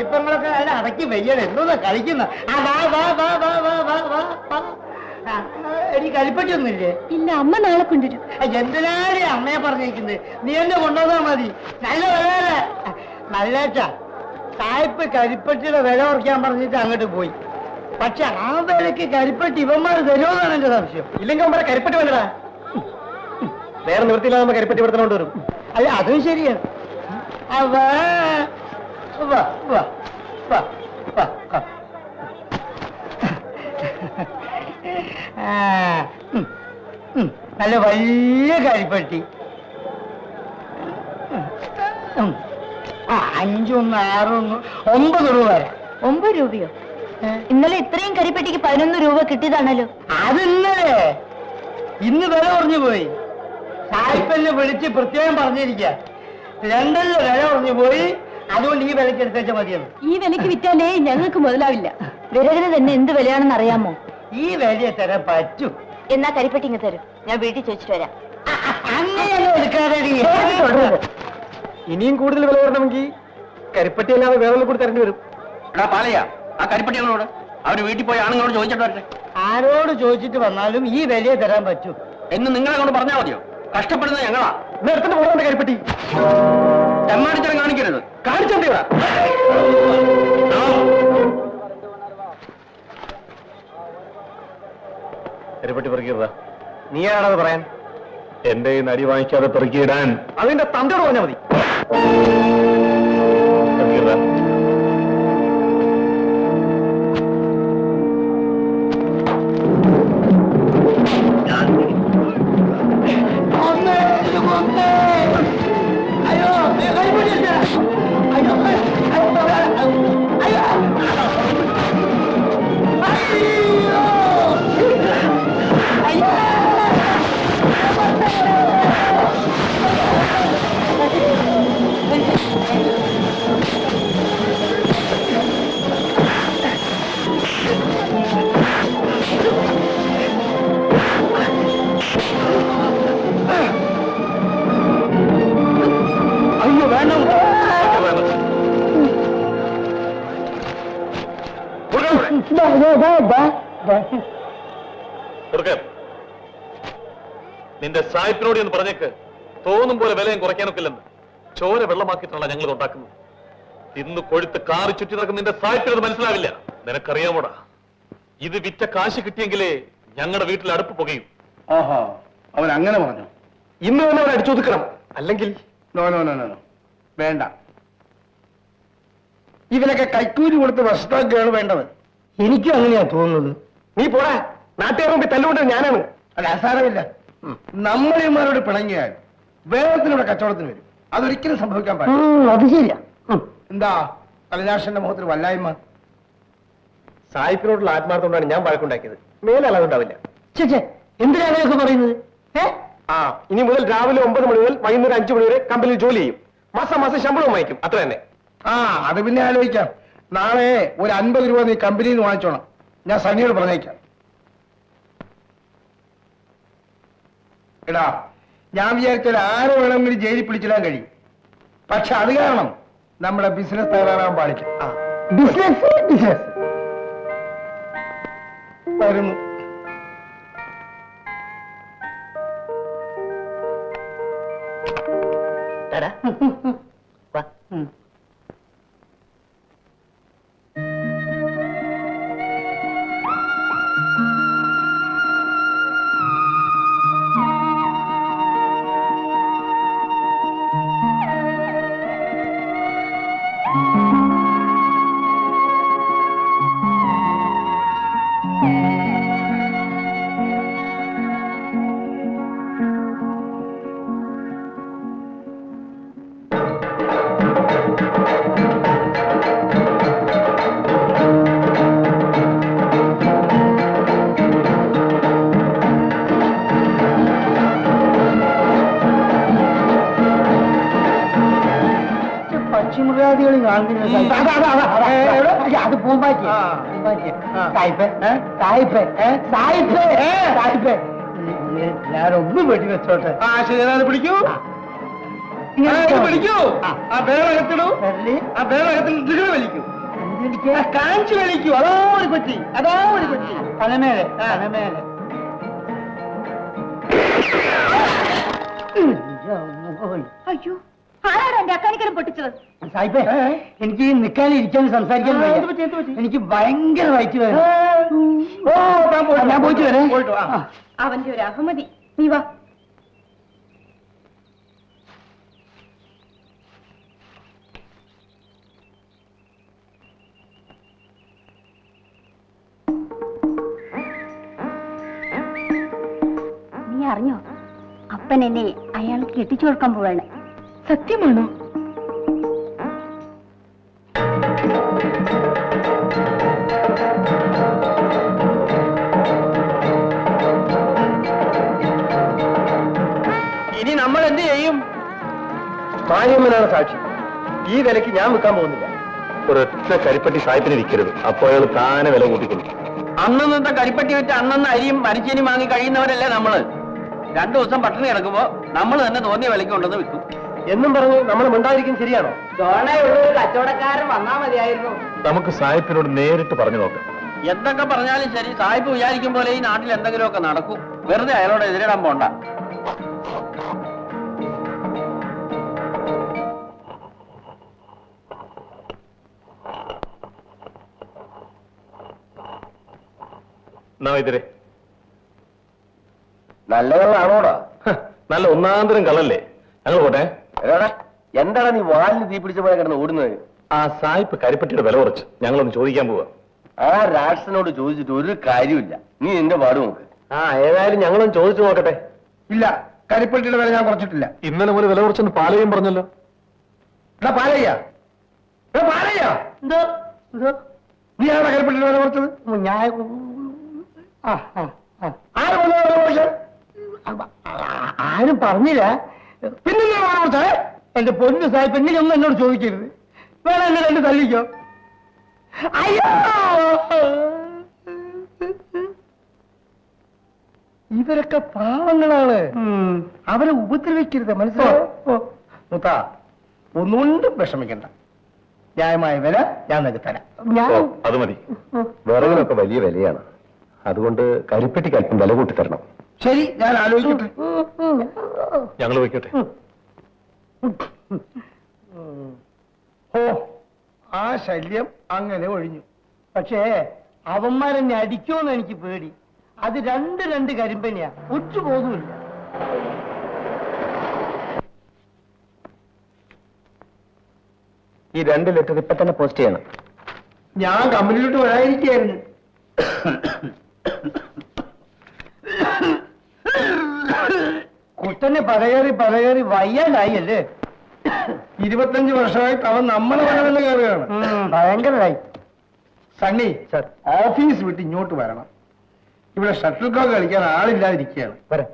ശില്പങ്ങളൊക്കെ അല്ല അടക്കി വെയ്യണം എന്തോന്നാ കളിക്കുന്ന എനിക്ക് കരിപ്പറ്റൊന്നുമില്ലേ? ഇല്ല, അമ്മ നാളെ കൊണ്ടുവരും. എന്തിനാണ് അമ്മയെ പറഞ്ഞേക്കുന്നത്? നീ എന്നെ കൊണ്ടുവന്നാ മതി. നല്ല വില നല്ലേച്ചാ സായിപ്പ് കരിപ്പറ്റിയുടെ വില കുറയ്ക്കാൻ പറഞ്ഞിട്ട് അങ്ങോട്ട് പോയി. പക്ഷെ ആ വിലക്ക് കരിപ്പറ്റി ഇവന്മാർ തരുമെന്നാണ് എന്റെ സംശയം. ഇല്ലെങ്കിൽ അവന്മാരെ കരിപ്പറ്റി വേണ്ടടാ. വേറെ നിവൃത്തിയില്ലാതെ നമ്മ കരിപ്പറ്റി ഇവിടെ കൊണ്ടുവരും. അല്ല അതും ശരിയാണ്. നല്ല വലിയ കരിപ്പട്ടി 5, 6, 9 രൂപ വരാം. 9 രൂപയോ? ഇന്നലെ ഇത്രയും കരിപ്പെട്ടിക്ക് 11 രൂപ കിട്ടിയതാണല്ലോ. അത് ഇന്ന് വില കുറഞ്ഞു പോയി. സായിപ്പന്നെ വിളിച്ച് പ്രത്യേകം പറഞ്ഞിരിക്കുക, രണ്ടല്ല വില കുറഞ്ഞു പോയി, അതുകൊണ്ട് ഈ വിലക്ക് എടുത്തേച്ച മതിയെന്ന്. ഈ വിലക്ക് വിറ്റാലേ ഞങ്ങൾക്ക് മുതലാവില്ല. വിറകിന് തന്നെ എന്ത് വിലയാണെന്ന് അറിയാമോ? ഈ വിലയെ തരാൻ പറ്റൂ. എന്നാ കരിപ്പെട്ടി ഇങ്ങ് തരും, ഞാൻ വീട്ടിൽ ചോദിച്ചിട്ട് വരാം. അങ്ങനെയല്ലോ എടുക്കാതെ. ഇനിയും കൂടുതൽ വില വരണമെങ്കിൽ കരിപ്പറ്റി അല്ലാതെ വേറെ കൂടി തരേണ്ടി വരും. എടാ പാലയ്യ, ആ കരിപ്പട്ടികളോട് അവര് വീട്ടിൽ പോയി ആണുങ്ങളോട് ചോദിച്ചിട്ട് വരട്ടെ. ആരോട് ചോദിച്ചിട്ട് വന്നാലും ഈ വിലയെ തരാൻ പറ്റൂ എന്ന് നിങ്ങളെ കൊണ്ട് പറഞ്ഞാൽ മതിയോ? കഷ്ടപ്പെടുന്നത് ഞങ്ങളാ. എടുത്തിട്ട് പോകണ്ട കരിപ്പറ്റി. തെമ്മാടിത്തരം കാണിക്കരുത്. കാണിച്ചോണ്ടിടാ. കരിപ്പറ്റി പെറുക്കിയതാ. നീയാണത് പറയാൻ? എന്റെ ഈ നടി വാങ്ങിക്കാതെ പെറുക്കിയിടാൻ അതിന്റെ തന്തയോട് പറഞ്ഞാൽ മതി. നിന്റെ സായിപ്പിനോട് എന്ന് പറഞ്ഞേക്ക്, തോന്നും പോലെ വിലയും കുറയ്ക്കാനൊക്കില്ലെന്ന്. ചോര വെള്ളമാക്കിയിട്ടാണ് ഞങ്ങൾ ഉണ്ടാക്കുന്നത്. ഇന്ന് കൊഴുത്ത് കാറി ചുറ്റി നടക്കുന്ന നിന്റെ സായിപ്പിനത് മനസ്സിലാവില്ല. നിനക്കറിയാമോടാ, ഇത് വിറ്റ കാശ് കിട്ടിയെങ്കിലേ ഞങ്ങളുടെ വീട്ടിൽ അടുപ്പ് പുകയും. ഓഹോ, അവൻ അങ്ങനെ പറഞ്ഞു. ഇന്ന് തന്നെ അവൻ അടിച്ചൊതുക്കണം, അല്ലെങ്കിൽ നോ നോ നോ നോ വേണ്ട. ഇതിനൊക്കെ കൈക്കൂലി കൊടുത്ത് വസ്തുവാക്കുകയാണ് വേണ്ടത്. എനിക്കും അങ്ങനെയാ തോന്നുന്നത്. നീ പോടാ, നാട്ടുകാർ മുമ്പിൽ തല്ലുകൊണ്ട് ഞാനാണ്. അല്ല, അസാരമില്ല. നമ്മളിമാരോട് പിണങ്ങിയാൽ വേഗത്തിലൂടെ കച്ചവടത്തിന് വരും. അതൊരിക്കലും സംഭവിക്കാൻ പാടില്ല. അത് ശരിയാ. എന്താ കലിനാശന്റെ മുഖത്തിന് വല്ലായ്മ? സായിപ്പിനോടുള്ള ആത്മാർത്ഥം ഞാൻ വഴക്കുണ്ടാക്കിയത്. മേലെ അതുണ്ടാവില്ല. എന്തിനാ അങ്ങനെയൊക്കെ പറയുന്നത്? ഇനി മുതൽ രാവിലെ 9 മണി മുതൽ വൈകുന്നേരം 5 മണി വരെ കമ്പനിയിൽ ജോലി ചെയ്യും. മാസം ശമ്പളവും വാങ്ങിക്കും. അത്ര തന്നെ. അത് പിന്നെ ആലോചിക്കാം. നാളെ ഒരു 50 രൂപ നീ കമ്പനിയിൽ നിന്ന് വാങ്ങിച്ചോണം. ഞാൻ സണ്ണിയോട് പറഞ്ഞേക്കാം. എടാ, ഞാൻ വിചാരിച്ചാൽ ആരെ വേണമെങ്കിലും ജയിലിൽ പിടിച്ചിടാൻ കഴിയും. പക്ഷെ അത് കാരണം നമ്മുടെ ബിസിനസ് തകരാറാൻ പാടില്ല. ബിസിനസ് വരുന്നു. പക്ഷിമൃഗാദികളും കാണുന്നില്ല. അത് പൂമ്പാറ്റി. ഞാനൊന്നും വെടി വെച്ചോട്ടെ. ശരി, പിടിക്കൂ. വലിക്കൂ. ആ ബേളകത്തിടൂ. വിരല് ആ ബേളകത്തിൽ നിങ്ങൾ വലിക്കൂ. കാഞ്ചി വലിക്കൂ. അതോ ഒരു കൊച്ചി, അതോ ഒരു കൊച്ചി. തലമേലെ തലമേലെ അയ്യോ ആരാണ് എന്റെ അക്കാനിക്കരം പൊട്ടിച്ചത്? സായിപ്പേ, എനിക്ക് നിൽക്കാനും ഇരിക്കാനും സംസാരിക്കാനും വയ്യ. എനിക്ക് ഭയങ്കര വയറ്റ് വേണം. ഞാൻ പോയിട്ട് വരാം. പോയിട്ട് വാ. അവന്റെ ഒരു അഹമതി. നീ വാ. നീ അറിഞ്ഞോ, അപ്പൻ എന്നെ അയാൾക്ക് കെട്ടിച്ചു കൊടുക്കാൻ പോവാണ്. സത്യമാണോ? ഇനി നമ്മൾ എന്ത് ചെയ്യും? മാര്യമ്മനാണ് സാക്ഷി. ഈ വിലക്ക് ഞാൻ വിൽക്കാൻ പോകുന്നില്ല. ഒരൊറ്റ കരിപ്പട്ടി സായിപ്പിന് വിൽക്കരുത്. അപ്പോൾ അയാൾ താനെ വില കൂട്ടിക്കൊള്ളു. അന്നത്തെ കരിപ്പട്ടി വിറ്റ് അന്നന്ന് അരിയും മരിച്ചേനും വാങ്ങി കഴിയുന്നവരല്ലേ നമ്മള്. 2 ദിവസം പട്ടിണി കിടക്കുമ്പോ നമ്മൾ തന്നെ തോന്നിയ വിലക്ക് കൊണ്ടുവന്ന് വിൽക്കും. എന്നും പറഞ്ഞ് നമ്മൾ മിണ്ടാതിരിക്കും ശരിയാണോ? ഒരു കച്ചവടക്കാരൻ വന്നാ മതിയായിരുന്നു. നമുക്ക് സായിപ്പിനോട് നേരിട്ട് പറഞ്ഞു നോക്കാം. എന്തൊക്കെ പറഞ്ഞാലും ശരി, സായിപ്പ് വിചാരിക്കും പോലെ ഈ നാട്ടിൽ എന്തെങ്കിലുമൊക്കെ നടക്കും. വെറുതെ അയാളോട് എതിരിടാൻ പോണ്ട. എന്നാ ഇതിരെ നല്ല കള്ളാണോടാ? നല്ല ഒന്നാന്തരം കള്ളല്ലേ? ഞങ്ങൾ പോട്ടെ. എന്താണ് നീ വാലിന് തീ പിടിച്ച പോലെ കിടന്ന് ഓടുന്നത്? ആ സായിപ്പ് കരിപ്പട്ടിയുടെ വില കുറച്ച് ഞങ്ങളൊന്ന് ചോദിക്കാൻ പോവാ. ആ രാക്ഷസനോട് ചോദിച്ചിട്ട് ഒരു കാര്യമില്ല. നീ എന്റെ പാട് നോക്ക്. ഏതായാലും ഞങ്ങളൊന്ന് ചോദിച്ചു നോക്കട്ടെ. ഇല്ല, കരിപ്പട്ടിയുടെ വില ഞാൻ കുറച്ചിട്ടില്ല. ഇന്നലെ മുതൽ വില കുറച്ചെന്ന് പാലയും പറഞ്ഞല്ലോ. എടാ പാലയ്യ, എന്തോ എന്തോ നീ ആരാ കരിപ്പട്ടിയുടെ വില കുറച്ചത്? ഞാൻ ആര് വന്ന വില കുറച്ചത്? ആരും പറഞ്ഞില്ല. പിന്നെ നീ വില കുറച്ചേ? എന്റെ പൊന്നു സാഹിബ്, ഇങ്ങനെയൊന്നും എന്നോട് ചോദിക്കരുത്. വേണം എന്നെ രണ്ട് തല്ലിക്കോ. അയ്യോ, ഇവരൊക്കെ പാവങ്ങളാണ്. അവരെ ഉപദ്രവിക്കരുത്, മനസ്സിലായോ? മുത്ത, ഒന്നുകൊണ്ടും വിഷമിക്കണ്ട. ന്യായമായ വില ഞാൻ നിനക്ക് തരാം. ഞാൻ അത് മതി. വിറകിനൊക്കെ വലിയ വിലയാണ്. അതുകൊണ്ട് കരിപ്പെട്ടിക്ക് അല്പം വില കൂട്ടി തരണം. ശരി, ഞാൻ ആലോചിക്കട്ടെ. ഞങ്ങൾ വയ്ക്കട്ടെ. ഓ, ആ ശല്യം അങ്ങനെ ഒഴിഞ്ഞു. പക്ഷേ അവന്മാരെന്നെ അടിക്കുമെന്ന് എനിക്ക് പേടി. അത് രണ്ട് കരിമ്പനിയാ, ഒറ്റുപോകുമില്ല. ഈ 2 ലിറ്റർ ഇപ്പൊ തന്നെ പോസ്റ്റ് ചെയ്യണം. ഞാൻ കമ്പനിയിലോട്ട് വരാതിരിക്കുകയായിരുന്നു. കുട്ടനെ പതകേറി വയ്യാണ്ടായി അല്ലേ? 25 വർഷമായിട്ട് അവൻ നമ്മളെ വരവെന്ന് കയറുകയാണ്. ഭയങ്കരമായി. സണ്ണി, ഓഫീസ് വിട്ട് ഇങ്ങോട്ട് വരണം. ഇവിടെ ഷട്ടിൽ കോക്ക് കളിക്കാൻ ആളില്ലാതിരിക്കുകയാണ്. വരാം.